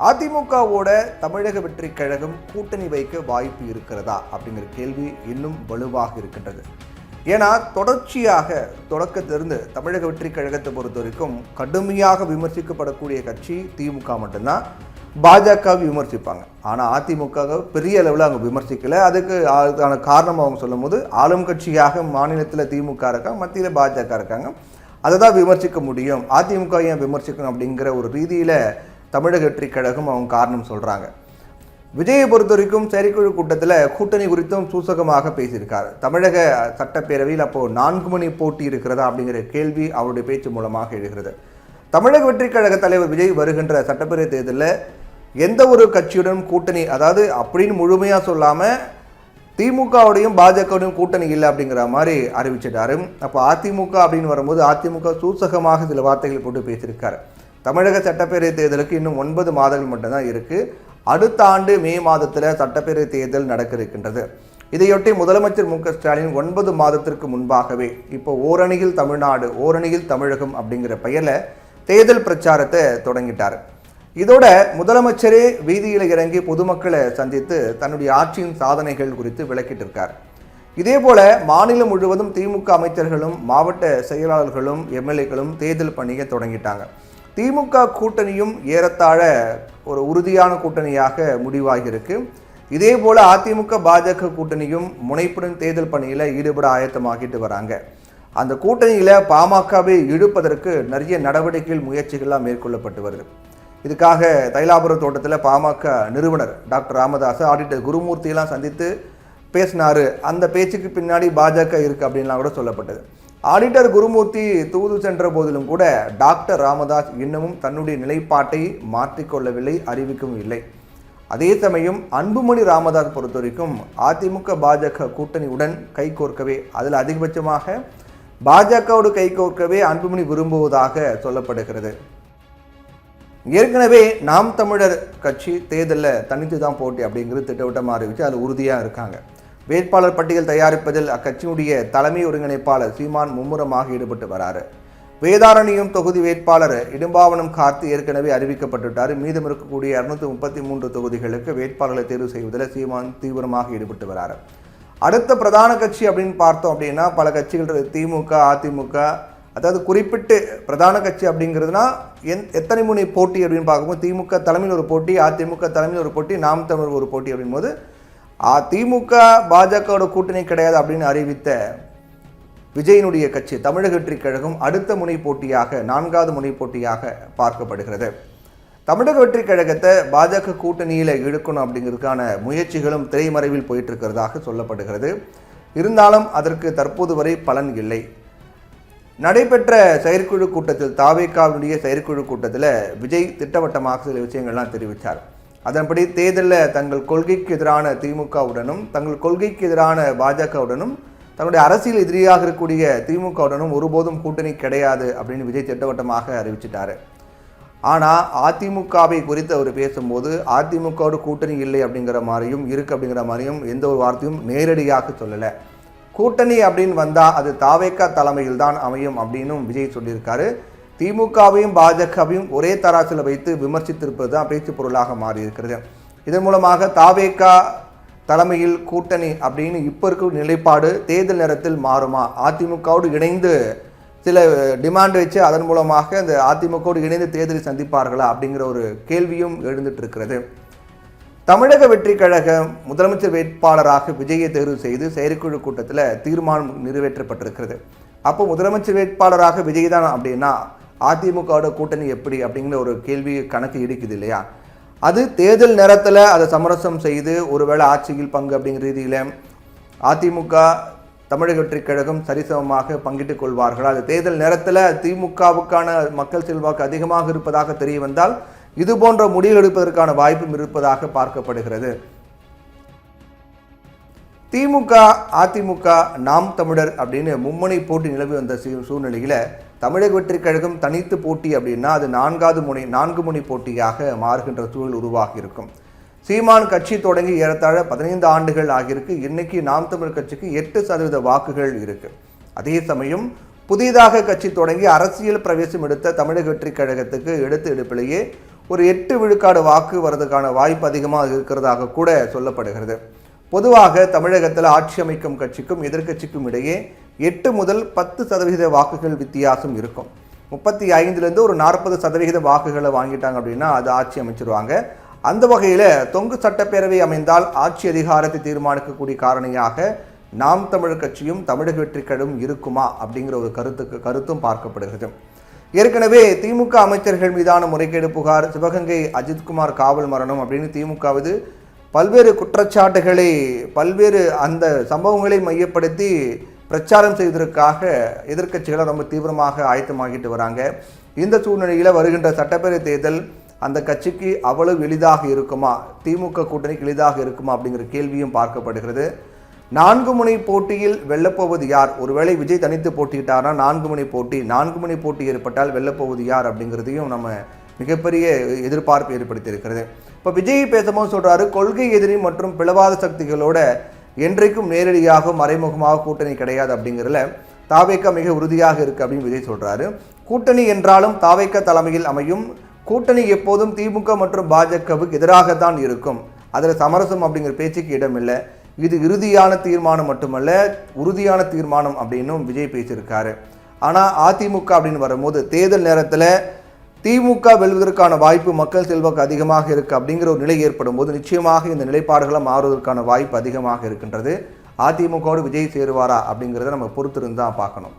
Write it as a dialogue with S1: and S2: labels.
S1: அதிமுகவோட தமிழக வெற்றி கழகம் கூட்டணி வைக்க வாய்ப்பு இருக்கிறதா அப்படிங்கிற கேள்வி இன்னும் வலுவாக இருக்கின்றது. ஏன்னா தொடர்ச்சியாக தொடக்கத்திலிருந்து தமிழக வெற்றி கழகத்தை பொறுத்த வரைக்கும் கடுமையாக விமர்சிக்கப்படக்கூடிய கட்சி திமுக மட்டும்தான். பாஜக விமர்சிப்பாங்க, ஆனால் அதிமுக பெரிய அளவில் அவங்க விமர்சிக்கலை. அதுக்கான காரணம் அவங்க சொல்லும் போது ஆளும் கட்சியாக மாநிலத்தில் திமுக இருக்காங்க, மத்தியில் பாஜக இருக்காங்க, அதை தான் விமர்சிக்க முடியும். அதிமுக ஏன் விமர்சிக்கணும் அப்படிங்கிற ஒரு ரீதியில் தமிழக வெற்றி கழகம் அவங்க காரணம் சொல்கிறாங்க. விஜயை பொறுத்த வரைக்கும் செயற்குழு கூட்டத்தில் கூட்டணி குறித்தும் சூசகமாக பேசியிருக்கார். தமிழக சட்டப்பேரவையில் அப்போது 4 மணி போட்டி இருக்கிறதா அப்படிங்கிற கேள்வி அவருடைய பேச்சு மூலமாக எழுகிறது. தமிழக வெற்றி கழக தலைவர் விஜய் வருகின்ற சட்டப்பேரவை தேர்தலில் எந்த ஒரு கட்சியுடன் கூட்டணி, அதாவது அப்படின்னு முழுமையாக சொல்லாமல் திமுகவுடையும் பாஜகவுடையும் கூட்டணி இல்லை அப்படிங்கிற மாதிரி அறிவிச்சிட்டாரு. அப்போ அதிமுக அப்படின்னு வரும்போது அதிமுக சூசகமாக சில வார்த்தைகள் போட்டு பேசியிருக்காரு. தமிழக சட்டப்பேரவை தேர்தலுக்கு இன்னும் 9 மாதங்கள் மட்டும்தான் இருக்குது. அடுத்த ஆண்டு மே மாதத்தில் சட்டப்பேரவை தேர்தல் நடக்க இருக்கின்றது. இதையொட்டி முதலமைச்சர் மு.க.ஸ்டாலின் 9 மாதத்திற்கு முன்பாகவே இப்போ ஓரணியில் தமிழ்நாடு, ஓரணியில் தமிழகம் அப்படிங்கிற பெயரில் தேர்தல் பிரச்சாரத்தை தொடங்கிட்டார். இதோட முதலமைச்சரே வீதியில் இறங்கி பொதுமக்களை சந்தித்து தன்னுடைய ஆட்சியின் சாதனைகள் குறித்து விளக்கிட்டு இருக்கார். இதே போல மாநிலம் முழுவதும் திமுக அமைச்சர்களும் மாவட்ட செயலாளர்களும் எம்எல்ஏக்களும் தேர்தல் பணியை தொடங்கிட்டாங்க. திமுக கூட்டணியும் ஏறத்தாழ ஒரு உறுதியான கூட்டணியாக முடிவாகியிருக்கு. இதே போல் அதிமுக பாஜக கூட்டணியும் முனைப்புடன் தேர்தல் பணியில் ஈடுபட ஆயத்தமாகிட்டு வராங்க. அந்த கூட்டணியில் பாமகவை இழுப்பதற்கு நிறைய நடவடிக்கைகள் முயற்சிகள்லாம் மேற்கொள்ளப்பட்டு வருது. இதுக்காக தைலாபுரம் தோட்டத்தில் பாமக நிறுவனர் டாக்டர் ராமதாஸ் ஆடிட்டர் குருமூர்த்தியெல்லாம் சந்தித்து பேசினார். அந்த பேச்சுக்கு பின்னாடி பாஜக இருக்குது அப்படின்லாம் கூட சொல்லப்பட்டது. ஆடிட்டர் குருமூர்த்தி தூது சென்ற போதிலும் கூட டாக்டர் ராமதாஸ் இன்னமும் தன்னுடைய நிலைப்பாட்டை மாற்றிக்கொள்ளவில்லை, அறிவிக்கவும் இல்லை. அதே சமயம் அன்புமணி ராமதாஸ் பொறுத்த வரைக்கும் அதிமுக பாஜக கூட்டணியுடன் கைகோர்க்கவே, அதில் அதிகபட்சமாக பாஜகவோடு கைகோர்க்கவே அன்புமணி விரும்புவதாக சொல்லப்படுகிறது. ஏற்கனவே நாம் தமிழர் கட்சி தேர்தலில் தனித்து தான் போட்டி அப்படிங்கிறது திட்டவட்டமாக அறிவிச்சு அது உறுதியாக இருக்காங்க. வேட்பாளர் பட்டியல் தயாரிப்பதில் அக்கட்சியினுடைய தலைமை ஒருங்கிணைப்பாளர் சீமான் மும்முரமாக ஈடுபட்டு வராரு. வேதாரண்யம் தொகுதி வேட்பாளர் இடும்பாவனம் கார்த்தி ஏற்கனவே அறிவிக்கப்பட்டுவிட்டார். மீதம் இருக்கக்கூடிய 233 தொகுதிகளுக்கு வேட்பாளர்களை தேர்வு செய்வதில் சீமான் தீவிரமாக ஈடுபட்டு வராரு. அடுத்த பிரதான கட்சி அப்படின்னு பார்த்தோம் அப்படின்னா பல கட்சிகள் திமுக, அதிமுக, அதாவது குறிப்பிட்டு பிரதான கட்சி அப்படிங்கிறதுனா எத்தனை முனை போட்டி அப்படின்னு பார்க்கும்போது திமுக தலைமையில் ஒரு போட்டி, அதிமுக தலைமையில் ஒரு போட்டி, நாம் தமிழர் ஒரு போட்டி அப்படின்போது திமுக பாஜகவோட கூட்டணி கிடையாது அப்படின்னு அறிவித்த விஜயினுடைய கட்சி தமிழக வெற்றி கழகம் அடுத்த முனை போட்டியாக, 4வது முனை போட்டியாக பார்க்கப்படுகிறது. தமிழக வெற்றி கழகத்தை பாஜக கூட்டணியில் இழுக்கணும் அப்படிங்கிறதுக்கான முயற்சிகளும் திரைமறைவில் போயிட்டு இருக்கிறதாக சொல்லப்படுகிறது. இருந்தாலும் அதற்கு தற்போது வரை பலன் இல்லை. நடைபெற்ற செயற்குழு கூட்டத்தில், தாவேகாவுடைய செயற்குழு கூட்டத்தில் விஜய் திட்டவட்டமாக சில விஷயங்கள்லாம் தெரிவித்தார். அதன்படி தேர்தலில் தங்கள் கொள்கைக்கு எதிரான திமுகவுடனும் தங்கள் கொள்கைக்கு எதிரான பாஜகவுடனும் தன்னுடைய அரசியல் எதிரியாக இருக்கக்கூடிய திமுகவுடனும் ஒருபோதும் கூட்டணி கிடையாது அப்படின்னு விஜய் திட்டவட்டமாக அறிவிச்சிட்டாரு. ஆனால் அதிமுகவை குறித்து அவர் பேசும்போது அதிமுகவோட கூட்டணி இல்லை அப்படிங்கிற மாதிரியும் இருக்குது அப்படிங்கிற மாதிரியும் எந்த ஒரு வார்த்தையும் நேரடியாக சொல்லலை. கூட்டணி அப்படின்னு வந்தால் அது தாவேகா தலைமையில் தான் அமையும் அப்படின்னும் விஜய் சொல்லியிருக்காரு. திமுகவையும் பாஜகவையும் ஒரே தராசில் வைத்து விமர்சித்திருப்பது தான் பேச்சு பொருளாக மாறியிருக்கிறது. இதன் மூலமாக தாவேகா தலைமையில் கூட்டணி அப்படின்னு இப்போ இருக்கிற நிலைப்பாடு தேர்தல் நேரத்தில் மாறுமா, அதிமுகவோடு இணைந்து சில டிமாண்ட் வச்சு அதன் மூலமாக இந்த அதிமுகவோடு இணைந்து தேர்தலை சந்திப்பார்களா அப்படிங்கிற ஒரு கேள்வியும் எழுந்துட்டு இருக்கிறது. தமிழக வெற்றி கழகம் முதலமைச்சர் வேட்பாளராக விஜயை தேர்வு செய்து செயற்குழு கூட்டத்தில் தீர்மானம் நிறைவேற்றப்பட்டிருக்கிறது. அப்போ முதலமைச்சர் வேட்பாளராக விஜய் தான் அப்படின்னா அதிமுகவோட கூட்டணி எப்படி அப்படிங்கிற ஒரு கேள்வி கணக்கு இருக்குது இல்லையா? அது தேர்தல் நேரத்தில் அதை சமரசம் செய்து ஒருவேளை ஆட்சியில் பங்கு அப்படிங்கிற ரீதியில் அதிமுக தமிழக வெற்றி கழகம் சரிசமமாக பங்கிட்டுக் கொள்வார்கள். அது தேர்தல் நேரத்தில் திமுகவுக்கான மக்கள் செல்வாக்கு அதிகமாக இருப்பதாக தெரிய வந்தால் இது போன்ற முடிவு எடுப்பதற்கான வாய்ப்பும் இருப்பதாக பார்க்கப்படுகிறது. திமுக, அதிமுக, நாம் தமிழர் அப்படின்னு மும்முனை போட்டி நிலவி வந்த சூழ்நிலையில் தமிழக வெற்றி கழகம் தனித்து போட்டி அப்படின்னா அது 4 முனை போட்டியாக மாறுகின்ற சூழல் உருவாகி இருக்கும். சீமான் கட்சி தொடங்கி ஏறத்தாழ 15 ஆண்டுகள் ஆகியிருக்கு. இன்னைக்கு நாம் தமிழர் கட்சிக்கு 8% வாக்குகள் இருக்கு. அதே சமயம் புதிதாக கட்சி தொடங்கி அரசியல் பிரவேசம் எடுத்த தமிழக வெற்றி கழகத்துக்கு எடுப்பிலேயே ஒரு 8 விழுக்காடு வாக்கு வரதுக்கான வாய்ப்பு அதிகமாக இருக்கிறதாக கூட சொல்லப்படுகிறது. பொதுவாக தமிழகத்தில் ஆட்சி அமைக்கும் கட்சிக்கும் எதிர்க்கட்சிக்கும் இடையே 8 முதல் 10% வாக்குகள் வித்தியாசம் இருக்கும். 35லேருந்து ஒரு 40% வாக்குகளை வாங்கிட்டாங்க அப்படின்னா அது ஆட்சி அமைச்சிருவாங்க. அந்த வகையில் தொங்கு சட்டப்பேரவை அமைந்தால் ஆட்சி அதிகாரத்தை தீர்மானிக்கக்கூடிய காரணியாக நாம் தமிழர் கட்சியும் தமிழக வெற்றிக் கழகமும் இருக்குமா அப்படிங்கிற ஒரு கருத்தும் பார்க்கப்படுகிறது. ஏற்கனவே திமுக அமைச்சர்கள் மீதான முறைகேடு புகார், சிவகங்கை அஜித்குமார் காவல் மரணம் அப்படின்னு திமுகவது பல்வேறு குற்றச்சாட்டுகளை பல்வேறு அந்த சம்பவங்களை மையப்படுத்தி பிரச்சாரம் செய்வதற்காக எதிர்க்கட்சிகளை ரொம்ப தீவிரமாக ஆயத்தமாகிட்டு வராங்க. இந்த சூழ்நிலையில் வருகின்ற சட்டப்பேரவை தேர்தல் அந்த கட்சிக்கு அவ்வளவு எளிதாக இருக்குமா, திமுக கூட்டணிக்கு எளிதாக இருக்குமா அப்படிங்கிற கேள்வியும் பார்க்கப்படுகிறது. 4 முனை போட்டியில் வெல்லப்போவது யார்? ஒருவேளை விஜய் தனித்து போட்டியிட்டார்னா 4 முனை போட்டி ஏற்பட்டால் வெல்லப்போவது யார் அப்படிங்கிறதையும் நம்ம மிகப்பெரிய எதிர்பார்ப்பு ஏற்படுத்தியிருக்கிறது. இப்போ விஜய் பேசும்போது சொல்றாரு, கொள்கை எதிரி மற்றும் பிளவாத சக்திகளோட என்றைக்கும் நேரடியாக மறைமுகமாக கூட்டணி கிடையாது அப்படிங்கிறதுல தாவேக்கா மிக உறுதியாக இருக்கு அப்படின்னு விஜய் சொல்றாரு. கூட்டணி என்றாலும் தாவேக்கா தலைமையில் அமையும். கூட்டணி எப்போதும் திமுக மற்றும் பாஜகவுக்கு எதிராகத்தான் இருக்கும். அதில் சமரசம் அப்படிங்கிற பேச்சுக்கு இடமில்லை. இது இறுதியான தீர்மானம் மட்டுமல்ல, உறுதியான தீர்மானம் அப்படின்னும் விஜய் பேசியிருக்காரு. ஆனால் அதிமுக அப்படின்னு வரும்போது தேர்தல் நேரத்தில் திமுக வெல்வதற்கான வாய்ப்பு மக்கள் செல்வாக்கு அதிகமாக இருக்குது அப்படிங்கிற ஒரு நிலை ஏற்படும் போது நிச்சயமாக இந்த நிலைப்பாடுகளை மாறுவதற்கான வாய்ப்பு அதிகமாக இருக்கின்றது. அதிமுகவோடு விஜய் சேருவாரா அப்படிங்கிறத நம்ம பொறுத்திருந்து தான் பார்க்கணும்.